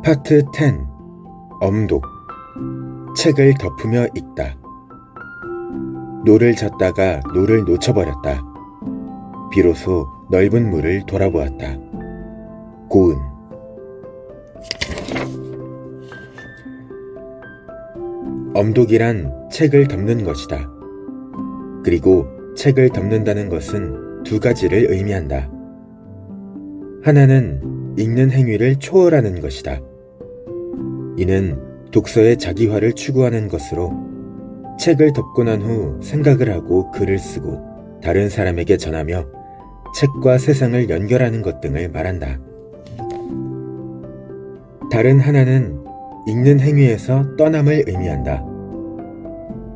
파트 10. 엄독. 책을 덮으며 읽다. 노를 젓다가 노를 놓쳐버렸다. 비로소 넓은 물을 돌아보았다. 고은. 엄독이란 책을 덮는 것이다. 그리고 책을 덮는다는 것은 두 가지를 의미한다. 하나는 읽는 행위를 초월하는 것이다. 이는 독서의 자기화를 추구하는 것으로 책을 덮고 난 후 생각을 하고 글을 쓰고 다른 사람에게 전하며 책과 세상을 연결하는 것 등을 말한다. 다른 하나는 읽는 행위에서 떠남을 의미한다.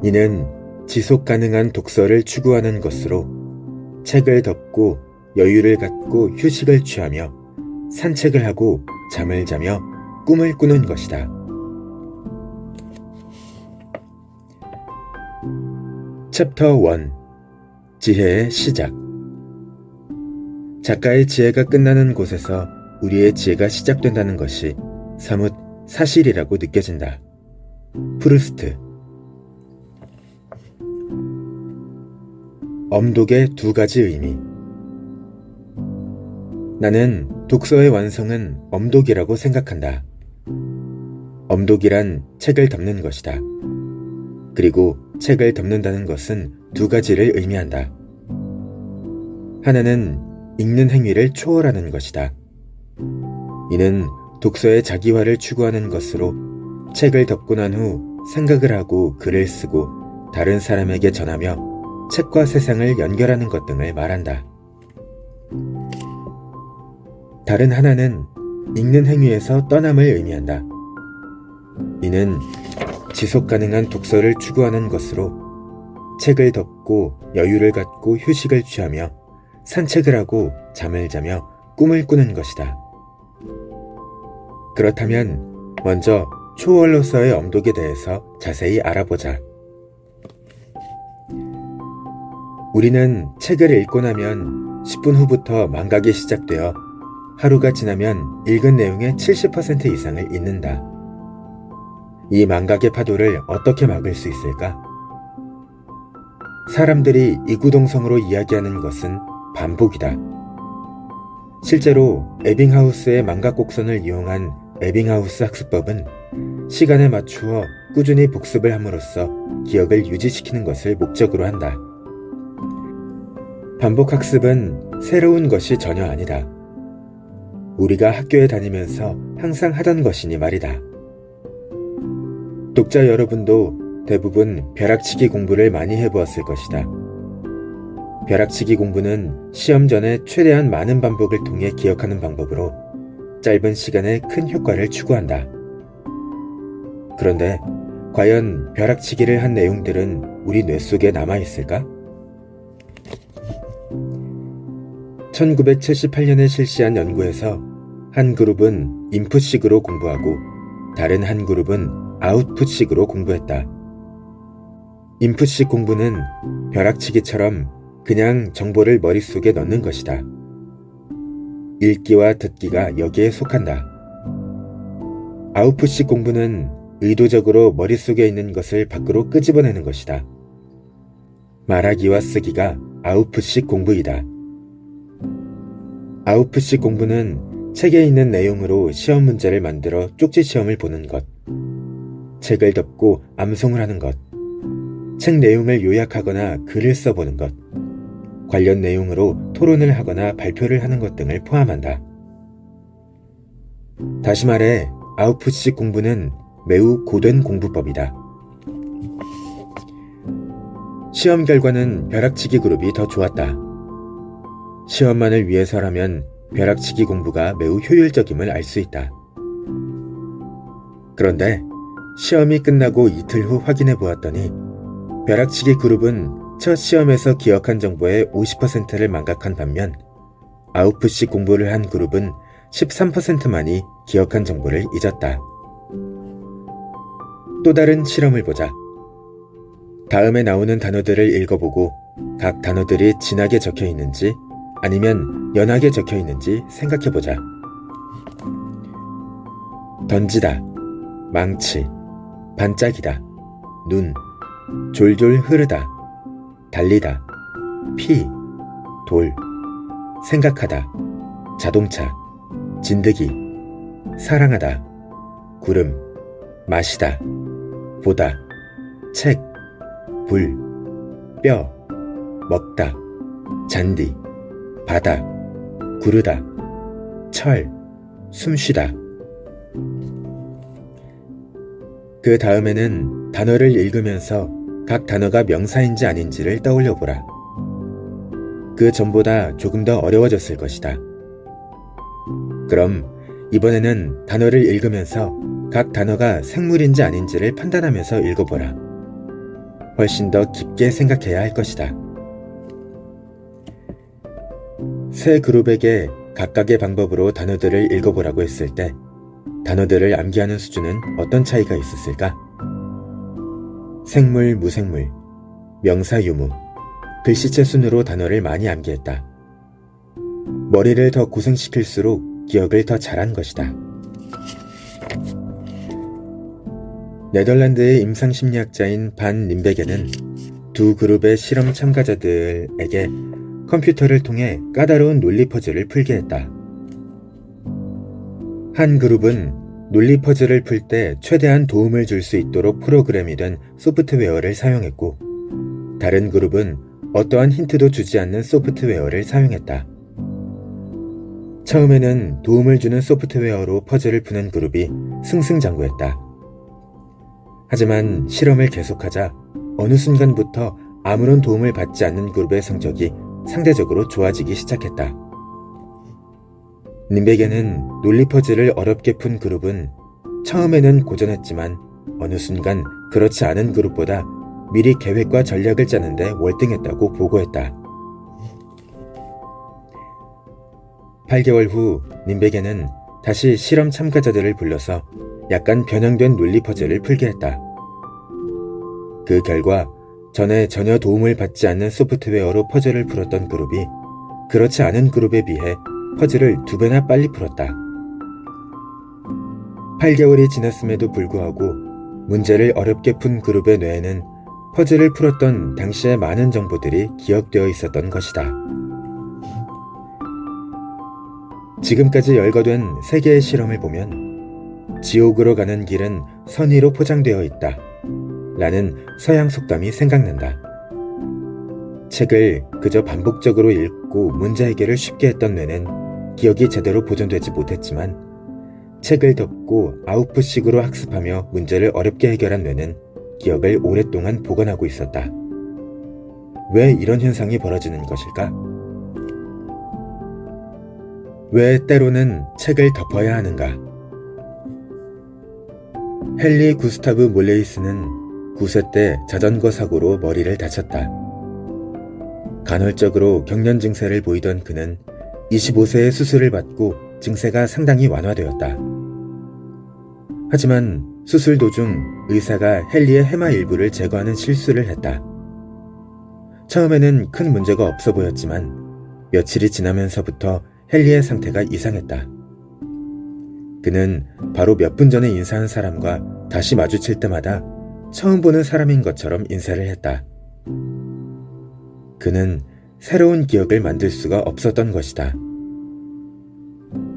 이는 지속 가능한 독서를 추구하는 것으로 책을 덮고 여유를 갖고 휴식을 취하며 산책을 하고 잠을 자며 꿈을 꾸는 것이다. 챕터 1. 지혜의 시작. 작가의 지혜가 끝나는 곳에서 우리의 지혜가 시작된다는 것이 사뭇 사실이라고 느껴진다. 프루스트. 엄독의 두 가지 의미. 나는 독서의 완성은 엄독이라고 생각한다. 엄독이란 책을 덮는 것이다. 그리고 책을 덮는다는 것은 두 가지를 의미한다. 하나는 읽는 행위를 초월하는 것이다. 이는 독서의 자기화를 추구하는 것으로 책을 덮고 난 후 생각을 하고 글을 쓰고 다른 사람에게 전하며 책과 세상을 연결하는 것 등을 말한다. 다른 하나는 읽는 행위에서 떠남을 의미한다. 이는 지속 가능한 독서를 추구하는 것으로 책을 덮고 여유를 갖고 휴식을 취하며 산책을 하고 잠을 자며 꿈을 꾸는 것이다. 그렇다면 먼저 초월로서의 엄독에 대해서 자세히 알아보자. 우리는 책을 읽고 나면 10분 후부터 망각이 시작되어 하루가 지나면 읽은 내용의 70% 이상을 잊는다. 이 망각의 파도를 어떻게 막을 수 있을까? 사람들이 이구동성으로 이야기하는 것은 반복이다. 실제로 에빙하우스의 망각 곡선을 이용한 에빙하우스 학습법은 시간에 맞추어 꾸준히 복습을 함으로써 기억을 유지시키는 것을 목적으로 한다. 반복 학습은 새로운 것이 전혀 아니다. 우리가 학교에 다니면서 항상 하던 것이니 말이다. 독자 여러분도 대부분 벼락치기 공부를 많이 해보았을 것이다. 벼락치기 공부는 시험 전에 최대한 많은 반복을 통해 기억하는 방법으로 짧은 시간에 큰 효과를 추구한다. 그런데 과연 벼락치기를 한 내용들은 우리 뇌 속에 남아있을까? 1978년에 실시한 연구에서 한 그룹은 인풋식으로 공부하고 다른 한 그룹은 아웃풋식으로 공부했다. 인풋식 공부는 벼락치기처럼 그냥 정보를 머릿속에 넣는 것이다. 읽기와 듣기가 여기에 속한다. 아웃풋식 공부는 의도적으로 머릿속에 있는 것을 밖으로 끄집어내는 것이다. 말하기와 쓰기가 아웃풋식 공부이다. 아웃풋식 공부는 책에 있는 내용으로 시험 문제를 만들어 쪽지 시험을 보는 것, 책을 덮고 암송을 하는 것, 책 내용을 요약하거나 글을 써보는 것, 관련 내용으로 토론을 하거나 발표를 하는 것 등을 포함한다. 다시 말해 아웃풋식 공부는 매우 고된 공부법이다. 시험 결과는 벼락치기 그룹이 더 좋았다. 시험만을 위해서라면 벼락치기 공부가 매우 효율적임을 알 수 있다. 그런데 시험이 끝나고 이틀 후 확인해 보았더니 벼락치기 그룹은 첫 시험에서 기억한 정보의 50%를 망각한 반면 아웃풋식 공부를 한 그룹은 13%만이 기억한 정보를 잊었다. 또 다른 실험을 보자. 다음에 나오는 단어들을 읽어보고 각 단어들이 진하게 적혀 있는지 아니면 연하게 적혀 있는지 생각해보자. 던지다, 망치, 반짝이다, 눈, 졸졸 흐르다, 달리다, 피, 돌, 생각하다, 자동차, 진드기, 사랑하다, 구름, 마시다, 보다, 책, 불, 뼈, 먹다, 잔디, 바다, 구르다, 철, 숨쉬다. 그 다음에는 단어를 읽으면서 각 단어가 명사인지 아닌지를 떠올려보라. 그 전보다 조금 더 어려워졌을 것이다. 그럼 이번에는 단어를 읽으면서 각 단어가 생물인지 아닌지를 판단하면서 읽어보라. 훨씬 더 깊게 생각해야 할 것이다. 세 그룹에게 각각의 방법으로 단어들을 읽어보라고 했을 때 단어들을 암기하는 수준은 어떤 차이가 있었을까? 생물, 무생물, 명사, 유무, 글씨체 순으로 단어를 많이 암기했다. 머리를 더 고생시킬수록 기억을 더 잘한 것이다. 네덜란드의 임상심리학자인 반 림베게는 두 그룹의 실험 참가자들에게 컴퓨터를 통해 까다로운 논리 퍼즐을 풀게 했다. 한 그룹은 논리 퍼즐을 풀 때 최대한 도움을 줄 수 있도록 프로그램이 된 소프트웨어를 사용했고, 다른 그룹은 어떠한 힌트도 주지 않는 소프트웨어를 사용했다. 처음에는 도움을 주는 소프트웨어로 퍼즐을 푸는 그룹이 승승장구했다. 하지만 실험을 계속하자 어느 순간부터 아무런 도움을 받지 않는 그룹의 성적이 상대적으로 좋아지기 시작했다. 림베게는 논리 퍼즐을 어렵게 푼 그룹은 처음에는 고전했지만 어느 순간 그렇지 않은 그룹보다 미리 계획과 전략을 짜는데 월등했다고 보고했다. 8개월 후 림베게는 다시 실험 참가자들을 불러서 약간 변형된 논리 퍼즐을 풀게 했다. 그 결과 전에 전혀 도움을 받지 않는 소프트웨어로 퍼즐을 풀었던 그룹이 그렇지 않은 그룹에 비해 퍼즐을 2배나 빨리 풀었다. 8개월이 지났음에도 불구하고 문제를 어렵게 푼 그룹의 뇌에는 퍼즐을 풀었던 당시의 많은 정보들이 기억되어 있었던 것이다. 지금까지 열거된 3개의 실험을 보면 지옥으로 가는 길은 선 위로 포장되어 있다 라는 서양 속담이 생각난다. 책을 그저 반복적으로 읽고 문제 해결을 쉽게 했던 뇌는 기억이 제대로 보존되지 못했지만 책을 덮고 아웃풋식으로 학습하며 문제를 어렵게 해결한 뇌는 기억을 오랫동안 보관하고 있었다. 왜 이런 현상이 벌어지는 것일까? 왜 때로는 책을 덮어야 하는가? 헨리 구스타브 몰레이스는 9세 때 자전거 사고로 머리를 다쳤다. 간헐적으로 경련 증세를 보이던 그는 25세에 수술을 받고 증세가 상당히 완화되었다. 하지만 수술 도중 의사가 헨리의 해마 일부를 제거하는 실수를 했다. 처음에는 큰 문제가 없어 보였지만 며칠이 지나면서부터 헨리의 상태가 이상했다. 그는 바로 몇 분 전에 인사한 사람과 다시 마주칠 때마다 처음 보는 사람인 것처럼 인사를 했다. 그는 새로운 기억을 만들 수가 없었던 것이다.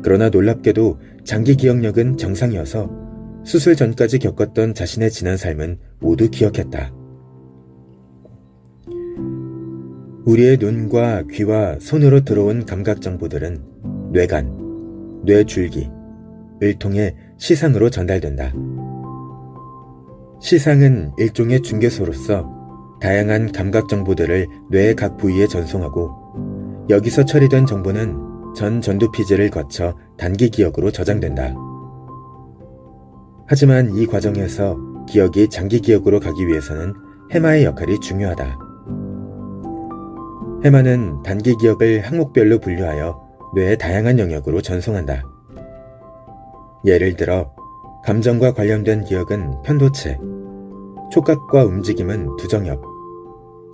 그러나 놀랍게도 장기 기억력은 정상이어서 수술 전까지 겪었던 자신의 지난 삶은 모두 기억했다. 우리의 눈과 귀와 손으로 들어온 감각 정보들은 뇌간, 뇌줄기를 통해 시상으로 전달된다. 시상은 일종의 중개소로서 다양한 감각 정보들을 뇌의 각 부위에 전송하고 여기서 처리된 정보는 전 전두피질을 거쳐 단기 기억으로 저장된다. 하지만 이 과정에서 기억이 장기 기억으로 가기 위해서는 해마의 역할이 중요하다. 해마는 단기 기억을 항목별로 분류하여 뇌의 다양한 영역으로 전송한다. 예를 들어 감정과 관련된 기억은 편도체, 촉각과 움직임은 두정엽,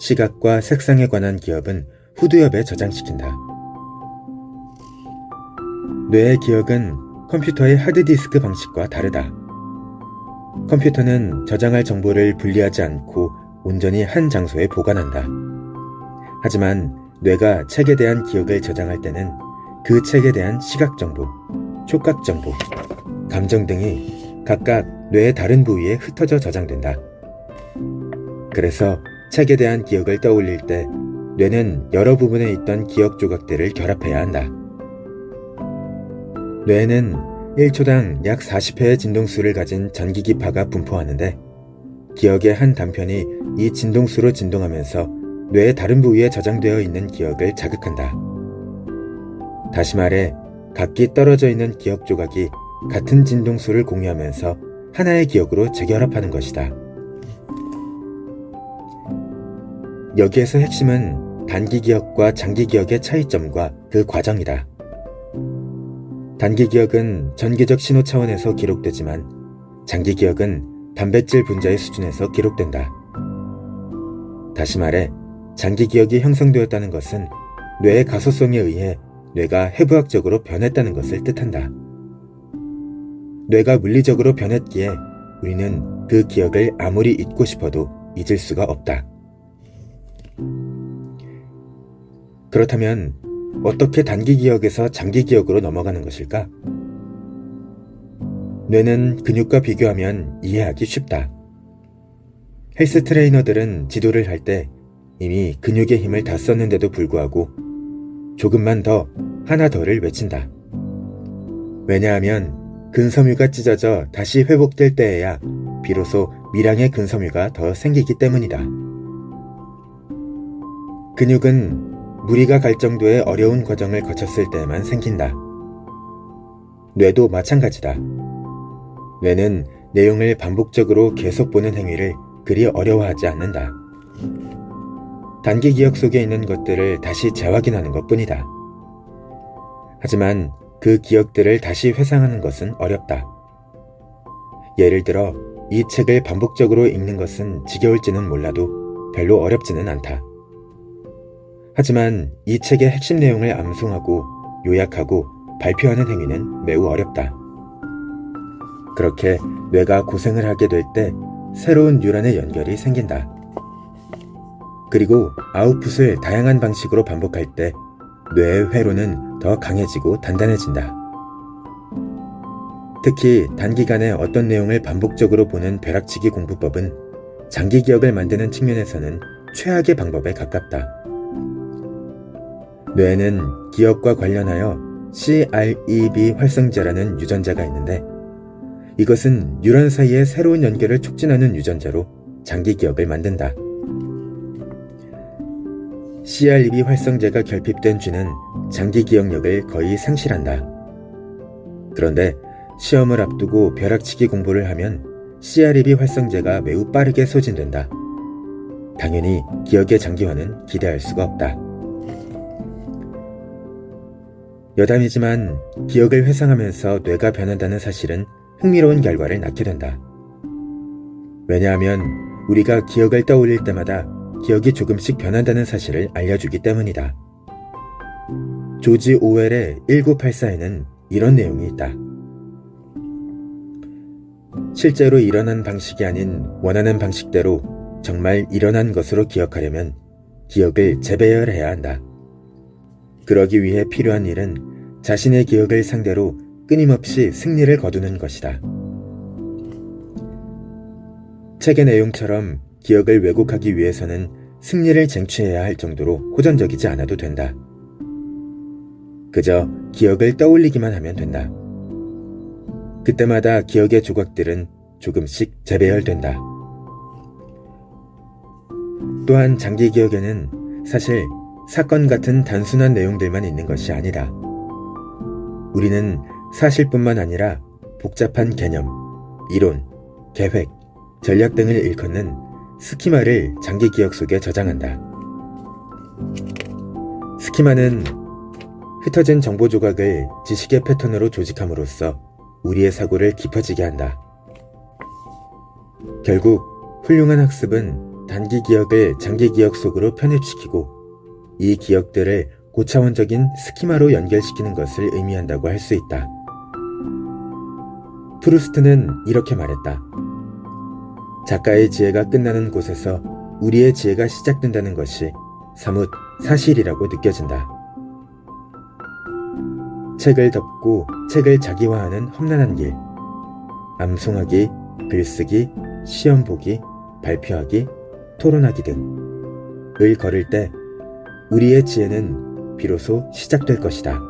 시각과 색상에 관한 기억은 후두엽에 저장시킨다. 뇌의 기억은 컴퓨터의 하드디스크 방식과 다르다. 컴퓨터는 저장할 정보를 분리하지 않고 온전히 한 장소에 보관한다. 하지만 뇌가 책에 대한 기억을 저장할 때는 그 책에 대한 시각 정보, 촉각 정보, 감정 등이 각각 뇌의 다른 부위에 흩어져 저장된다. 그래서 책에 대한 기억을 떠올릴 때 뇌는 여러 부분에 있던 기억 조각들을 결합해야 한다. 뇌에는 1초당 약 40회의 진동수를 가진 전기기파가 분포하는데 기억의 한 단편이 이 진동수로 진동하면서 뇌의 다른 부위에 저장되어 있는 기억을 자극한다. 다시 말해 각기 떨어져 있는 기억 조각이 같은 진동수를 공유하면서 하나의 기억으로 재결합하는 것이다. 여기에서 핵심은 단기 기억과 장기 기억의 차이점과 그 과정이다. 단기 기억은 전기적 신호 차원에서 기록되지만 장기 기억은 단백질 분자의 수준에서 기록된다. 다시 말해 장기 기억이 형성되었다는 것은 뇌의 가소성에 의해 뇌가 해부학적으로 변했다는 것을 뜻한다. 뇌가 물리적으로 변했기에 우리는 그 기억을 아무리 잊고 싶어도 잊을 수가 없다. 그렇다면 어떻게 단기 기억에서 장기 기억으로 넘어가는 것일까? 뇌는 근육과 비교하면 이해하기 쉽다. 헬스 트레이너들은 지도를 할 때 이미 근육의 힘을 다 썼는데도 불구하고 조금만 더, 하나 더를 외친다. 왜냐하면 근섬유가 찢어져 다시 회복될 때에야 비로소 밀양의 근섬유가 더 생기기 때문이다. 근육은 무리가 갈 정도의 어려운 과정을 거쳤을 때에만 생긴다. 뇌도 마찬가지다. 뇌는 내용을 반복적으로 계속 보는 행위를 그리 어려워하지 않는다. 단기 기억 속에 있는 것들을 다시 재확인하는 것뿐이다. 하지만 그 기억들을 다시 회상하는 것은 어렵다. 예를 들어 이 책을 반복적으로 읽는 것은 지겨울지는 몰라도 별로 어렵지는 않다. 하지만 이 책의 핵심 내용을 암송하고 요약하고 발표하는 행위는 매우 어렵다. 그렇게 뇌가 고생을 하게 될 때 새로운 뉴런의 연결이 생긴다. 그리고 아웃풋을 다양한 방식으로 반복할 때 뇌의 회로는 더 강해지고 단단해진다. 특히 단기간에 어떤 내용을 반복적으로 보는 벼락치기 공부법은 장기 기억을 만드는 측면에서는 최악의 방법에 가깝다. 뇌에는 기억과 관련하여 CREB 활성제라는 유전자가 있는데 이것은 뉴런 사이의 새로운 연결을 촉진하는 유전자로 장기 기억을 만든다. CREB 활성제가 결핍된 쥐는 장기 기억력을 거의 상실한다. 그런데 시험을 앞두고 벼락치기 공부를 하면 CREB 활성제가 매우 빠르게 소진된다. 당연히 기억의 장기화는 기대할 수가 없다. 여담이지만 기억을 회상하면서 뇌가 변한다는 사실은 흥미로운 결과를 낳게 된다. 왜냐하면 우리가 기억을 떠올릴 때마다 기억이 조금씩 변한다는 사실을 알려주기 때문이다. 조지 오웰의 1984에는 이런 내용이 있다. 실제로 일어난 방식이 아닌 원하는 방식대로 정말 일어난 것으로 기억하려면 기억을 재배열해야 한다. 그러기 위해 필요한 일은 자신의 기억을 상대로 끊임없이 승리를 거두는 것이다. 책의 내용처럼 기억을 왜곡하기 위해서는 승리를 쟁취해야 할 정도로 호전적이지 않아도 된다. 그저 기억을 떠올리기만 하면 된다. 그때마다 기억의 조각들은 조금씩 재배열된다. 또한 장기 기억에는 사실 사건 같은 단순한 내용들만 있는 것이 아니다. 우리는 사실뿐만 아니라 복잡한 개념, 이론, 계획, 전략 등을 일컫는 스키마를 장기 기억 속에 저장한다. 스키마는 흩어진 정보 조각을 지식의 패턴으로 조직함으로써 우리의 사고를 깊어지게 한다. 결국 훌륭한 학습은 단기 기억을 장기 기억 속으로 편입시키고 이 기억들을 고차원적인 스키마로 연결시키는 것을 의미한다고 할 수 있다. 프루스트는 이렇게 말했다. 작가의 지혜가 끝나는 곳에서 우리의 지혜가 시작된다는 것이 사뭇 사실이라고 느껴진다. 책을 덮고 책을 자기화하는 험난한 길. 암송하기, 글쓰기, 시험 보기, 발표하기, 토론하기 등을 걸을 때 우리의 지혜는 비로소 시작될 것이다.